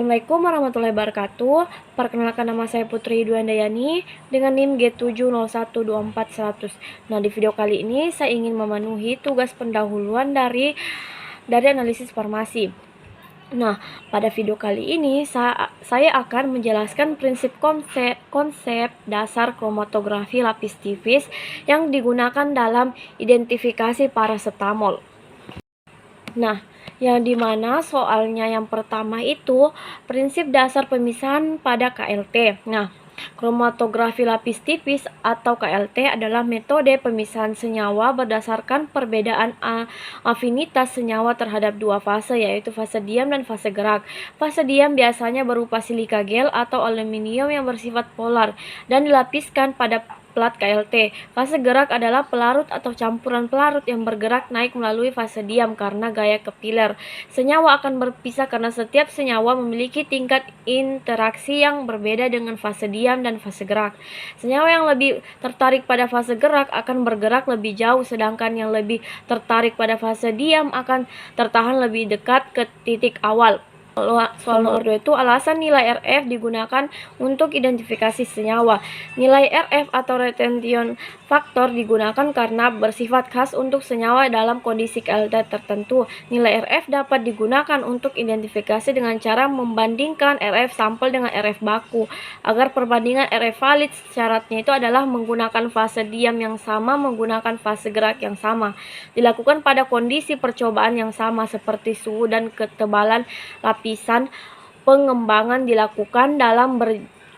Assalamualaikum warahmatullahi wabarakatuh. Perkenalkan, nama saya Putri Duandayani dengan NIM G7012400. Nah, di video kali ini saya ingin memenuhi tugas pendahuluan dari analisis farmasi. Nah, pada video kali ini saya akan menjelaskan prinsip konsep dasar kromatografi lapis tipis yang digunakan dalam identifikasi parasetamol. Nah, yang dimana soalnya yang pertama itu prinsip dasar pemisahan pada KLT. Nah, kromatografi lapis tipis atau KLT adalah metode pemisahan senyawa berdasarkan perbedaan afinitas senyawa terhadap dua fase, yaitu fase diam dan fase gerak. Fase diam biasanya berupa silika gel atau aluminium yang bersifat polar dan dilapiskan pada plat KLT. Fase gerak adalah pelarut atau campuran pelarut yang bergerak naik melalui fase diam karena gaya kepiler. Senyawa akan berpisah karena setiap senyawa memiliki tingkat interaksi yang berbeda dengan fase diam dan fase gerak. Senyawa yang lebih tertarik pada fase gerak akan bergerak lebih jauh, sedangkan yang lebih tertarik pada fase diam akan tertahan lebih dekat ke titik awal. Soal nomor 2 itu alasan nilai RF digunakan untuk identifikasi senyawa. Nilai RF atau retention factor digunakan karena bersifat khas untuk senyawa dalam kondisi KLT tertentu. Nilai RF dapat digunakan untuk identifikasi dengan cara membandingkan RF sampel dengan RF baku. Agar perbandingan RF valid, syaratnya itu adalah menggunakan fase diam yang sama menggunakan fase gerak yang sama. Dilakukan pada kondisi percobaan yang sama seperti suhu dan ketebalan lapisan. Pengembangan dilakukan dalam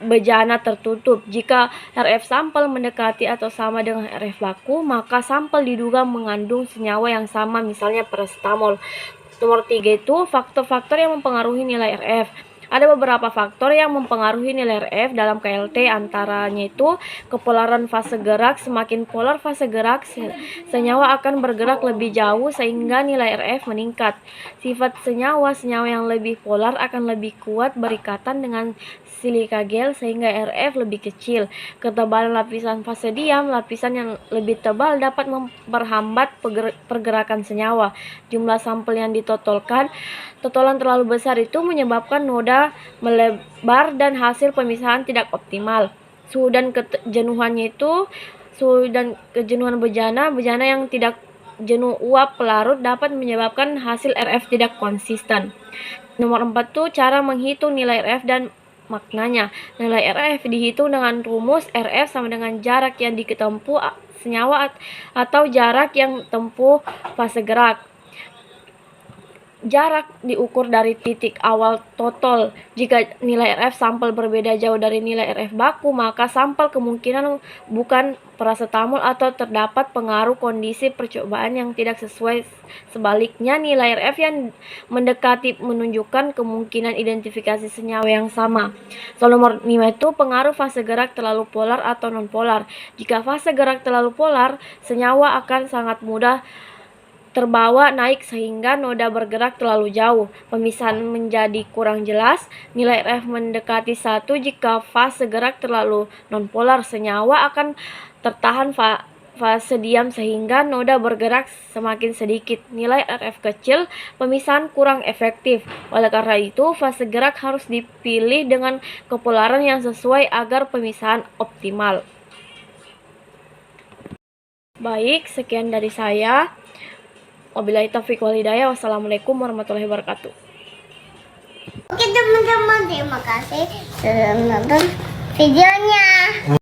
bejana tertutup. Jika RF sampel mendekati atau sama dengan RF baku, maka sampel diduga mengandung senyawa yang sama, misalnya parasetamol. Nomor 3 itu faktor-faktor yang mempengaruhi nilai RF. Ada beberapa faktor yang mempengaruhi nilai RF dalam KLT, antaranya itu kepolaran fase gerak. Semakin polar fase gerak, senyawa akan bergerak lebih jauh sehingga nilai RF meningkat. Sifat senyawa yang lebih polar akan lebih kuat berikatan dengan silika gel sehingga RF lebih kecil. Ketebalan lapisan fase diam, lapisan yang lebih tebal dapat memperhambat pergerakan senyawa. Jumlah sampel yang totalan terlalu besar itu menyebabkan noda melebar dan hasil pemisahan tidak optimal. Suhu dan kejenuhan bejana yang tidak jenuh uap pelarut dapat menyebabkan hasil RF tidak konsisten. Nomor 4 tuh cara menghitung nilai RF dan maknanya. Nilai RF dihitung dengan rumus RF sama dengan jarak yang ditempuh senyawa atau jarak yang tempuh fase gerak. Jarak diukur dari titik awal total. Jika nilai RF sampel berbeda jauh dari nilai RF baku, maka sampel kemungkinan bukan parasetamol atau terdapat pengaruh kondisi percobaan yang tidak sesuai. Sebaliknya, nilai RF yang mendekati menunjukkan kemungkinan identifikasi senyawa yang sama. Soal nomor 5 itu pengaruh fase gerak terlalu polar atau non-polar. Jika fase gerak terlalu polar, senyawa akan sangat mudah terbawa naik sehingga noda bergerak terlalu jauh. Pemisahan menjadi kurang jelas. Nilai RF mendekati 1 jika fase gerak terlalu nonpolar. Senyawa akan tertahan fase diam sehingga noda bergerak semakin sedikit. Nilai RF kecil, pemisahan kurang efektif. Oleh karena itu, fase gerak harus dipilih dengan kepolaran yang sesuai agar pemisahan optimal. Baik, sekian dari saya. Wabillahi taufiq wal hidayah. Wassalamualaikum warahmatullahi wabarakatuh. Oke teman-teman, terima kasih sudah menonton video